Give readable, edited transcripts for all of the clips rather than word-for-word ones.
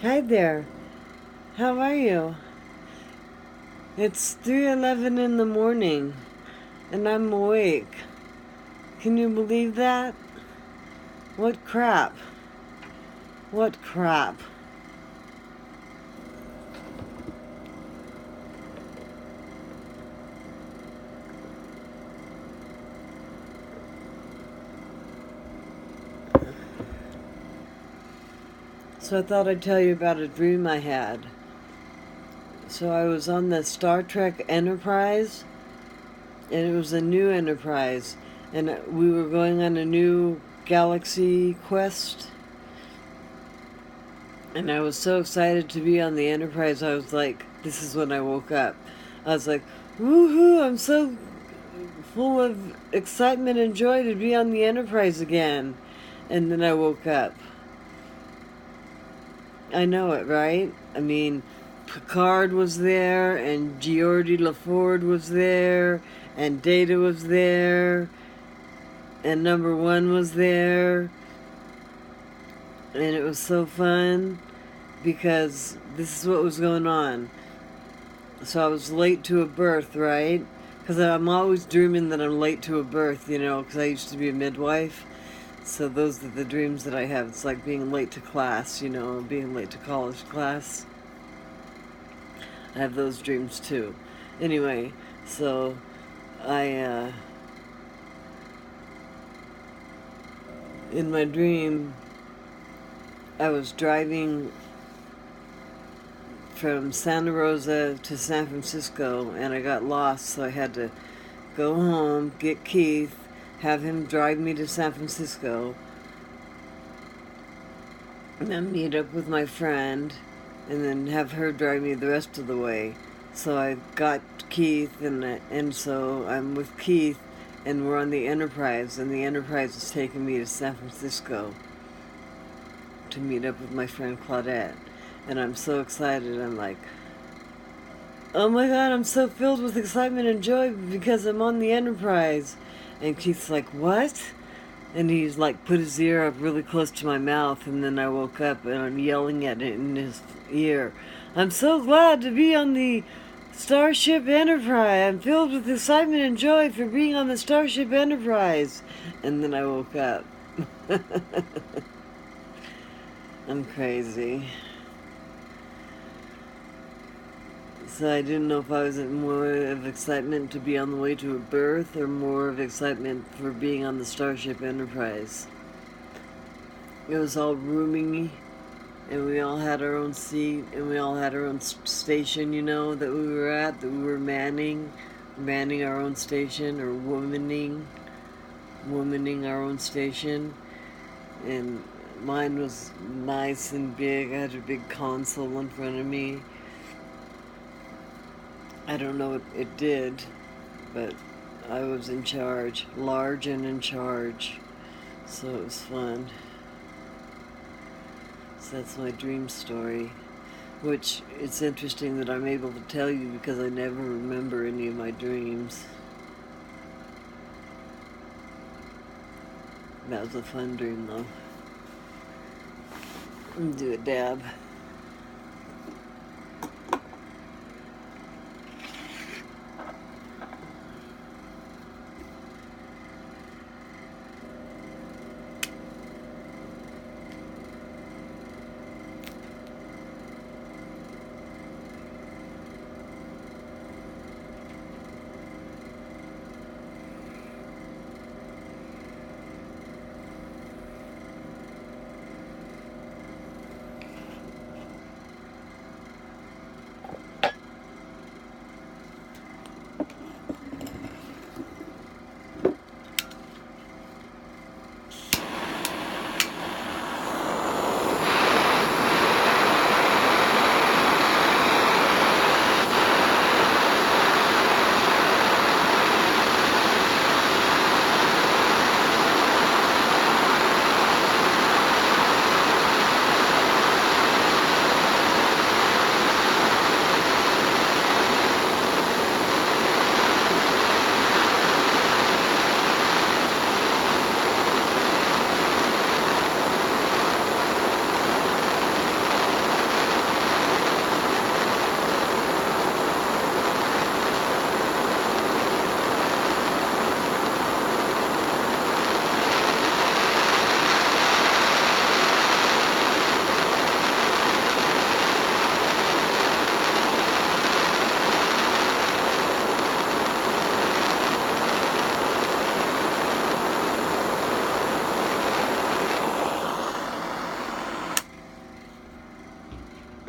Hi there. How are you? It's 3:11 in the morning and I'm awake. Can you believe that? What crap? What crap? So I thought I'd tell you about a dream I had. So I was on the Star Trek Enterprise, and it was a new Enterprise, and we were going on a new galaxy quest. And I was so excited to be on the Enterprise. I was like, this is when I woke up. I was like, woohoo, I'm so full of excitement and joy to be on the Enterprise again. And then I woke up. I know it, right? I mean, Picard was there, and Geordi LaFord was there, and Data was there, and Number One was there. And it was so fun because this is what was going on. So I was late to a birth, right? Because I'm always dreaming that I'm late to a birth, because I used to be a midwife. So those are the dreams that I have. It's like being late to class, being late to college class. I have those dreams too. Anyway, so I, in my dream, I was driving from Santa Rosa to San Francisco and I got lost, so I had to go home, get Keith, have him drive me to San Francisco, and then meet up with my friend, and then have her drive me the rest of the way. So I got Keith, and so I'm with Keith, and we're on the Enterprise, and the Enterprise is taking me to San Francisco to meet up with my friend Claudette. And I'm so excited. I'm like, oh my God, I'm so filled with excitement and joy because I'm on the Enterprise. And Keith's like, what? And he's like put his ear up really close to my mouth, and then I woke up and I'm yelling at it in his ear. I'm so glad to be on the Starship Enterprise. I'm filled with excitement and joy for being on the Starship Enterprise. And then I woke up. I'm crazy. So I didn't know if I was more of excitement to be on the way to a birth or more of excitement for being on the Starship Enterprise. It was all roomy, and we all had our own seat, and we all had our own station, that we were at, that we were manning our own station, or womaning our own station. And mine was nice and big. I had a big console in front of me. I don't know what it did, but I was in charge, large and in charge. So it was fun. So that's my dream story, which it's interesting that I'm able to tell you because I never remember any of my dreams. That was a fun dream, though. Do a dab.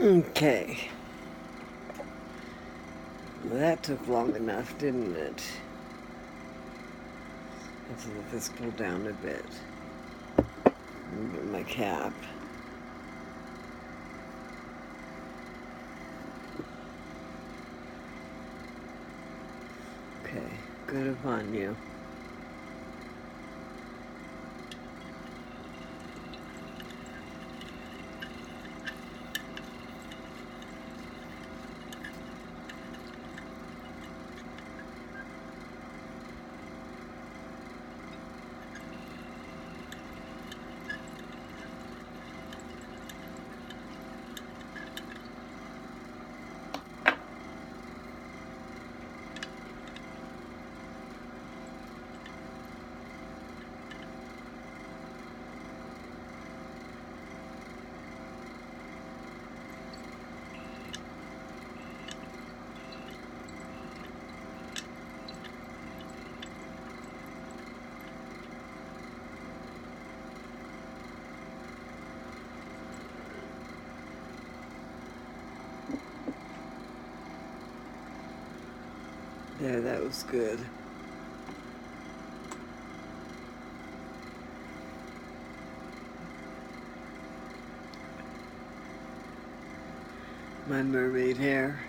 Okay. Well, that took long enough, didn't it? Let's let this cool down a bit. Get my cap. Okay, good upon you. There, that was good. My mermaid hair.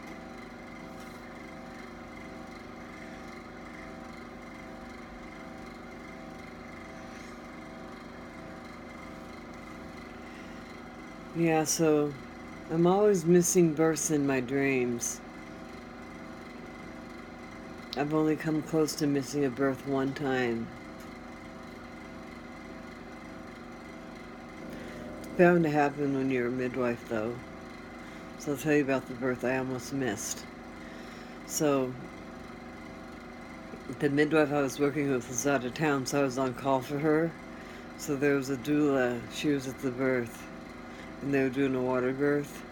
Yeah, so I'm always missing births in my dreams. I've only come close to missing a birth one time. It's bound to happen when you're a midwife, though. So I'll tell you about the birth I almost missed. So the midwife I was working with was out of town, so I was on call for her. So there was a doula. She was at the birth, and they were doing a water birth.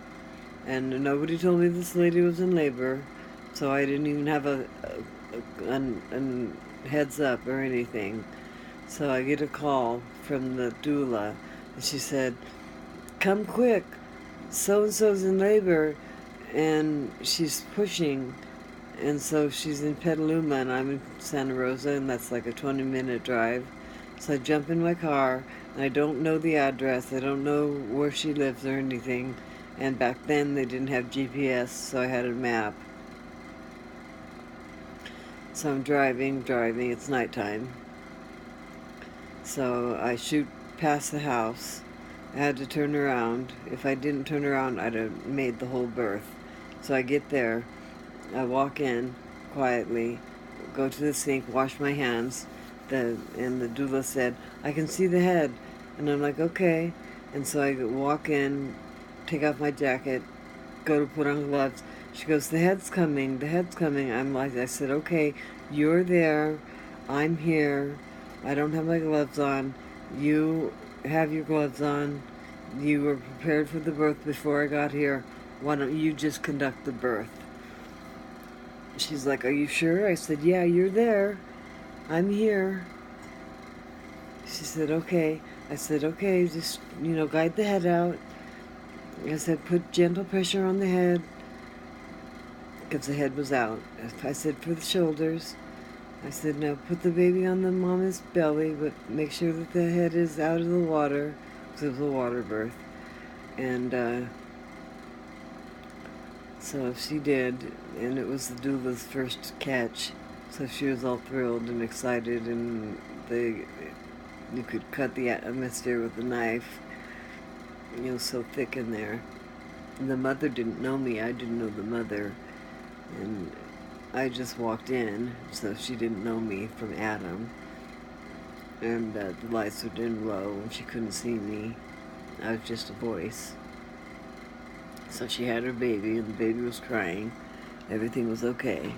And nobody told me this lady was in labor, so I didn't even have a heads up or anything. So I get a call from the doula, and she said, "Come quick, so-and-so's in labor," and she's pushing. And so she's in Petaluma, and I'm in Santa Rosa, and that's like a 20-minute drive. So I jump in my car, and I don't know the address. I don't know where she lives or anything. And back then, they didn't have GPS, so I had a map. So I'm driving. It's nighttime. So I shoot past the house. I had to turn around. If I didn't turn around, I'd have made the whole birth. So I get there. I walk in quietly, go to the sink, wash my hands, and the doula said, "I can see the head." And I'm like, "Okay." And so I walk in, take off my jacket, go to put on gloves. She goes, "The head's coming, the head's coming." I said, "Okay, you're there, I'm here, I don't have my gloves on, you have your gloves on, you were prepared for the birth before I got here, why don't you just conduct the birth?" She's like, "Are you sure?" I said, "Yeah, you're there. I'm here." She said, "Okay." I said, "Okay, just, guide the head out." I said, "Put gentle pressure on the head," because the head was out. I said, "For the shoulders." I said, "Now put the baby on the mama's belly, but make sure that the head is out of the water," because it was a water birth. And so she did, and it was the doula's first catch. So she was all thrilled and excited, and you could cut the atmosphere with a knife. So thick in there. And the mother didn't know me. I didn't know the mother, and I just walked in, so she didn't know me from Adam. And the lights were dim low, and she couldn't see me. I was just a voice. So she had her baby, and the baby was crying. Everything was okay.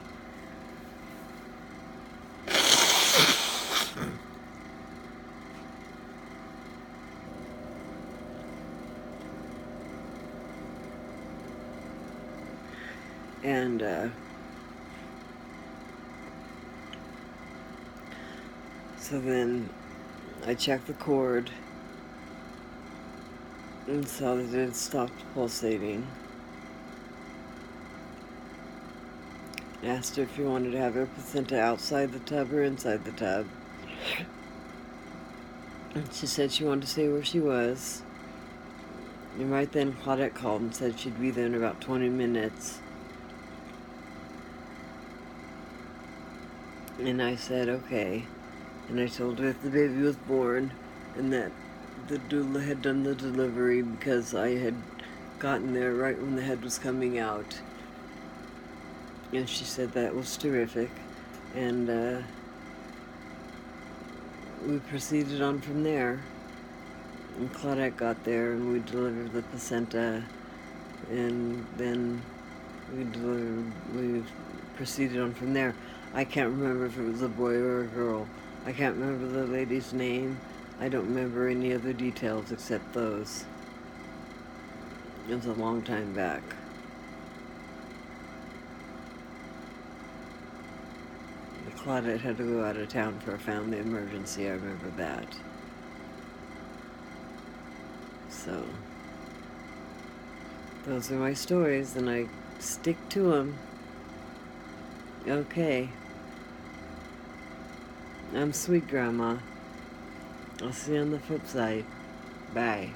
And so then I checked the cord and saw that it had stopped pulsating. Asked her if you wanted to have her placenta outside the tub or inside the tub. And she said she wanted to stay where she was. And right then Claudette called and said she'd be there in about 20 minutes. And I said, okay. And I told her that the baby was born and that the doula had done the delivery because I had gotten there right when the head was coming out. And she said that was terrific. And we proceeded on from there. And Claudette got there and we delivered the placenta. And then we proceeded on from there. I can't remember if it was a boy or a girl. I can't remember the lady's name. I don't remember any other details except those. It was a long time back. Claudette had to go out of town for a family emergency, I remember that. So, those are my stories, and I stick to them. Okay. I'm Sweet Grandma. I'll see you on the flip side. Bye.